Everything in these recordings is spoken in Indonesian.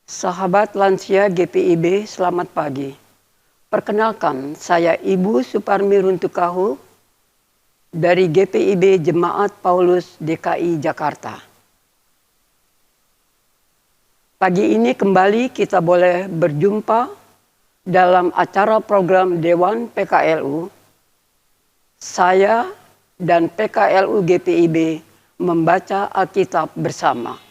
Sahabat lansia GPIB, selamat pagi. Perkenalkan, saya Ibu Suparmi Runtukahu dari GPIB Jemaat Paulus DKI Jakarta. Pagi ini kembali kita boleh berjumpa dalam acara program Dewan PKLU. Saya dan PKLU GPIB membaca Alkitab bersama.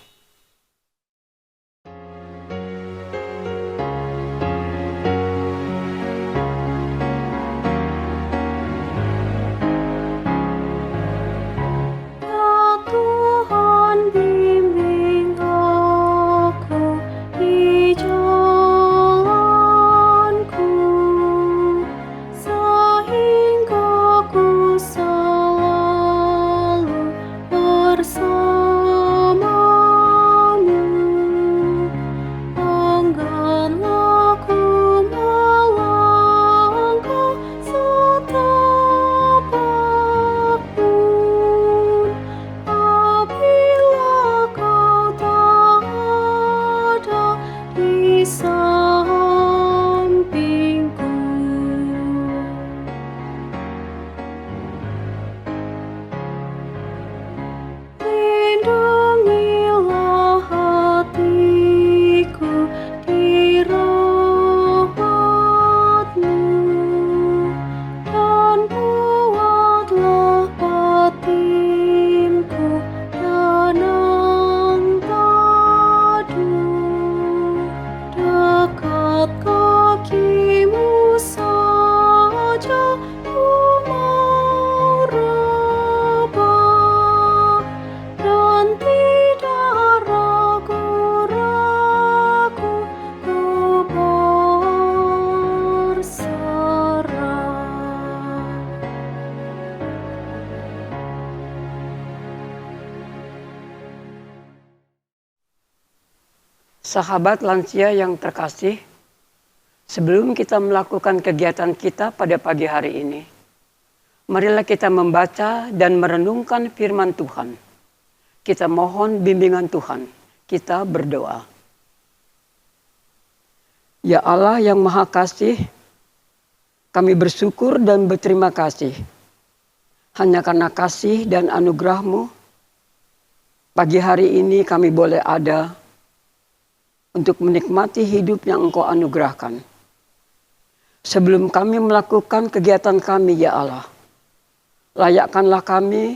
Sahabat lansia yang terkasih, sebelum kita melakukan kegiatan kita pada pagi hari ini, marilah kita membaca dan merenungkan firman Tuhan. Kita mohon bimbingan Tuhan, kita berdoa. Ya Allah yang Maha Kasih, kami bersyukur dan berterima kasih. Hanya karena kasih dan anugerah-Mu, pagi hari ini kami boleh ada untuk menikmati hidup yang Engkau anugerahkan. Sebelum kami melakukan kegiatan kami, ya Allah, layakkanlah kami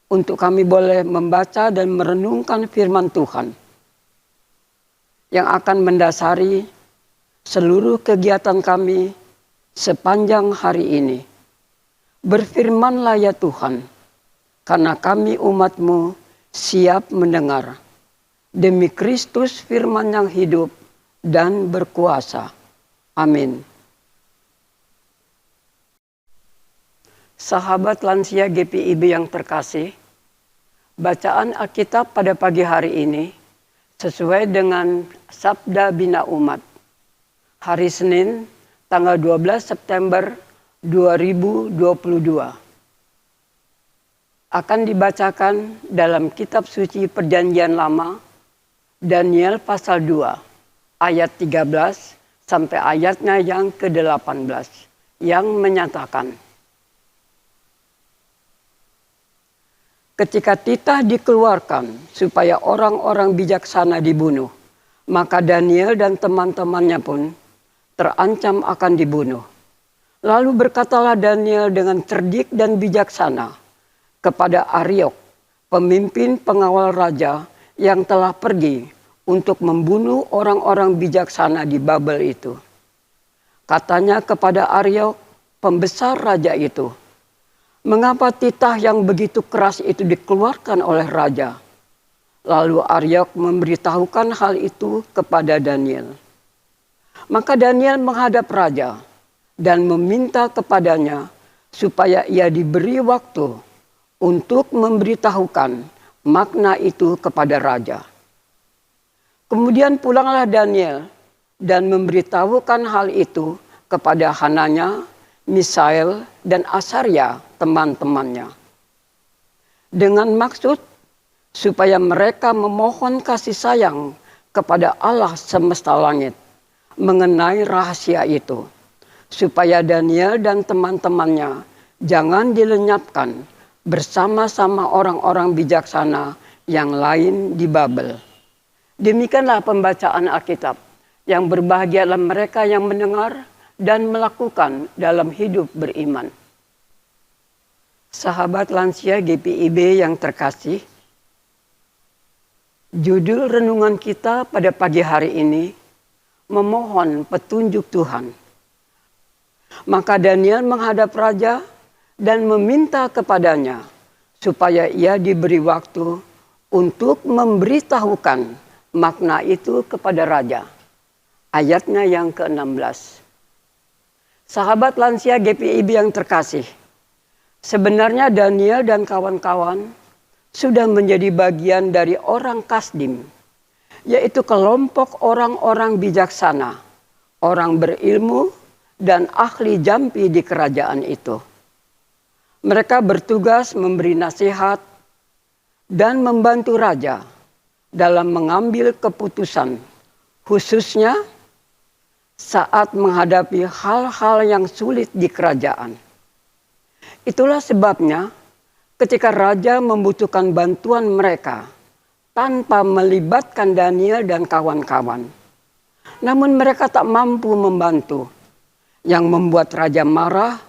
untuk kami boleh membaca dan merenungkan firman Tuhan yang akan mendasari seluruh kegiatan kami sepanjang hari ini. Berfirmanlah ya Tuhan, karena kami umat-Mu siap mendengar. Demi Kristus firman yang hidup dan berkuasa. Amin. Sahabat lansia GPIB yang terkasih, bacaan Alkitab pada pagi hari ini sesuai dengan Sabda Bina Umat. Hari Senin, tanggal 12 September 2022. Akan dibacakan dalam kitab suci Perjanjian Lama, Daniel pasal 2 ayat 13 sampai ayatnya yang ke-18 yang menyatakan, ketika titah dikeluarkan supaya orang-orang bijaksana dibunuh, maka Daniel dan teman-temannya pun terancam akan dibunuh. Lalu berkatalah Daniel dengan cerdik dan bijaksana kepada Ariok, pemimpin pengawal raja yang telah pergi untuk membunuh orang-orang bijaksana di Babel itu. Katanya kepada Ariok, pembesar raja itu, mengapa titah yang begitu keras itu dikeluarkan oleh raja? Lalu Ariok memberitahukan hal itu kepada Daniel. Maka Daniel menghadap raja dan meminta kepadanya supaya ia diberi waktu untuk memberitahukan makna itu kepada raja. Kemudian pulanglah Daniel dan memberitahukan hal itu kepada Hananya, Misael, dan Asaria, teman-temannya. Dengan maksud supaya mereka memohon kasih sayang kepada Allah semesta langit mengenai rahasia itu, supaya Daniel dan teman-temannya jangan dilenyapkan bersama-sama orang-orang bijaksana yang lain di Babel. Demikianlah pembacaan Alkitab. Yang berbahagialah mereka yang mendengar dan melakukan dalam hidup beriman. Sahabat lansia GPIB yang terkasih, judul renungan kita pada pagi hari ini memohon petunjuk Tuhan. Maka Daniel menghadap raja dan meminta kepadanya supaya ia diberi waktu untuk memberitahukan makna itu kepada raja. Ayatnya yang ke-16. Sahabat lansia GPIB yang terkasih, sebenarnya Daniel dan kawan-kawan sudah menjadi bagian dari orang Kasdim, yaitu kelompok orang-orang bijaksana, orang berilmu dan ahli jampi di kerajaan itu. Mereka bertugas memberi nasihat dan membantu raja dalam mengambil keputusan, khususnya saat menghadapi hal-hal yang sulit di kerajaan. Itulah sebabnya ketika raja membutuhkan bantuan mereka tanpa melibatkan Daniel dan kawan-kawan, namun mereka tak mampu membantu, yang membuat raja marah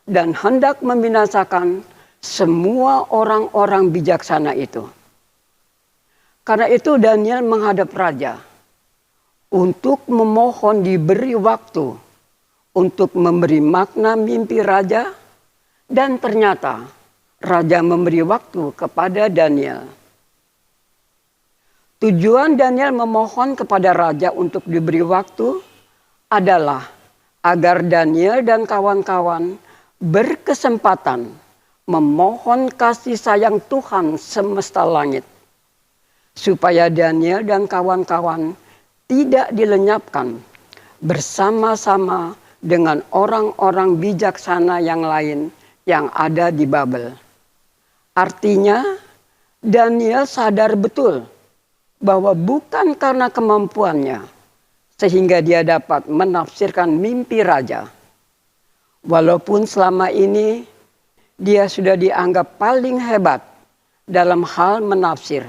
dan hendak membinasakan semua orang-orang bijaksana itu. Karena itu Daniel menghadap raja untuk memohon diberi waktu untuk memberi makna mimpi raja, dan ternyata raja memberi waktu kepada Daniel. Tujuan Daniel memohon kepada raja untuk diberi waktu adalah agar Daniel dan kawan-kawan berkesempatan memohon kasih sayang Tuhan semesta langit, supaya Daniel dan kawan-kawan tidak dilenyapkan bersama-sama dengan orang-orang bijaksana yang lain yang ada di Babel. Artinya, Daniel sadar betul bahwa bukan karena kemampuannya sehingga dia dapat menafsirkan mimpi raja. Walaupun selama ini dia sudah dianggap paling hebat dalam hal menafsir,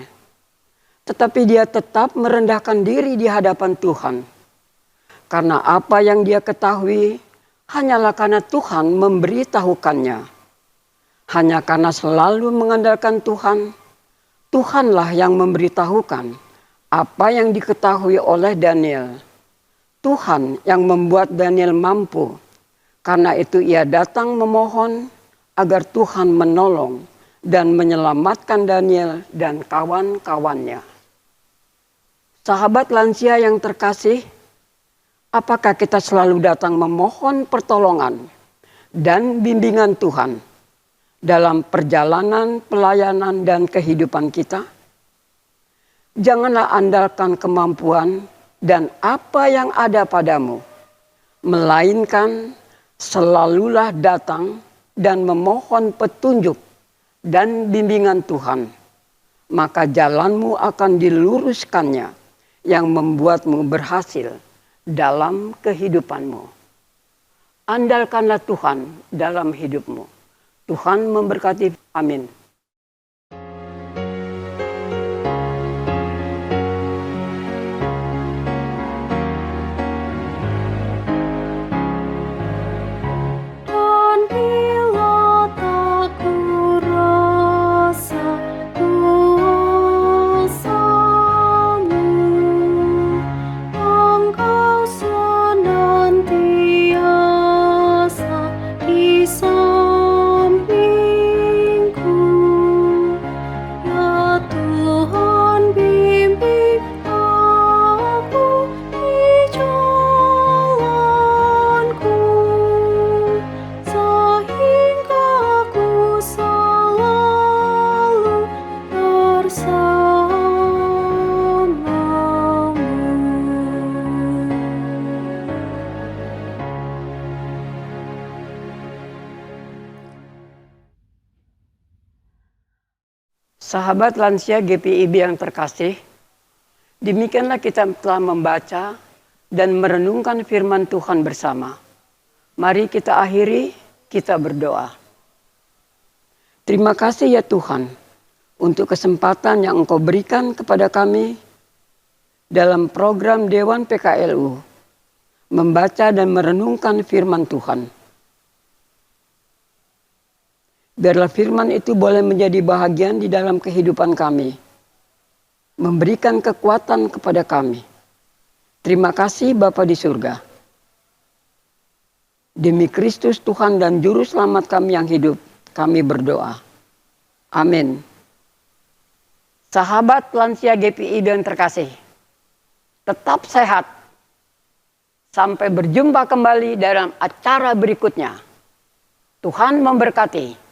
tetapi dia tetap merendahkan diri di hadapan Tuhan. Karena apa yang dia ketahui hanyalah karena Tuhan memberitahukannya. Hanya karena selalu mengandalkan Tuhan, Tuhanlah yang memberitahukan apa yang diketahui oleh Daniel. Tuhan yang membuat Daniel mampu. Karena itu ia datang memohon agar Tuhan menolong dan menyelamatkan Daniel dan kawan-kawannya. Sahabat lansia yang terkasih, apakah kita selalu datang memohon pertolongan dan bimbingan Tuhan dalam perjalanan, pelayanan, dan kehidupan kita? Janganlah andalkan kemampuan dan apa yang ada padamu, melainkan selalulah datang dan memohon petunjuk dan bimbingan Tuhan. Maka jalanmu akan diluruskannya, yang membuatmu berhasil dalam kehidupanmu. Andalkanlah Tuhan dalam hidupmu. Tuhan memberkati. Amin. Sahabat lansia GPIB yang terkasih, Demikianlah kita telah membaca dan merenungkan firman Tuhan bersama. Mari kita akhiri, kita berdoa. Terima kasih ya Tuhan untuk kesempatan yang Engkau berikan kepada kami dalam program Dewan PKLU, membaca dan merenungkan firman Tuhan. Biarlah firman itu boleh menjadi bahagian di dalam kehidupan kami, memberikan kekuatan kepada kami. Terima kasih Bapa di surga. Demi Kristus Tuhan dan Juru Selamat kami yang hidup, kami berdoa. Amin. Sahabat lansia GPI dan terkasih, tetap sehat. Sampai berjumpa kembali dalam acara berikutnya. Tuhan memberkati.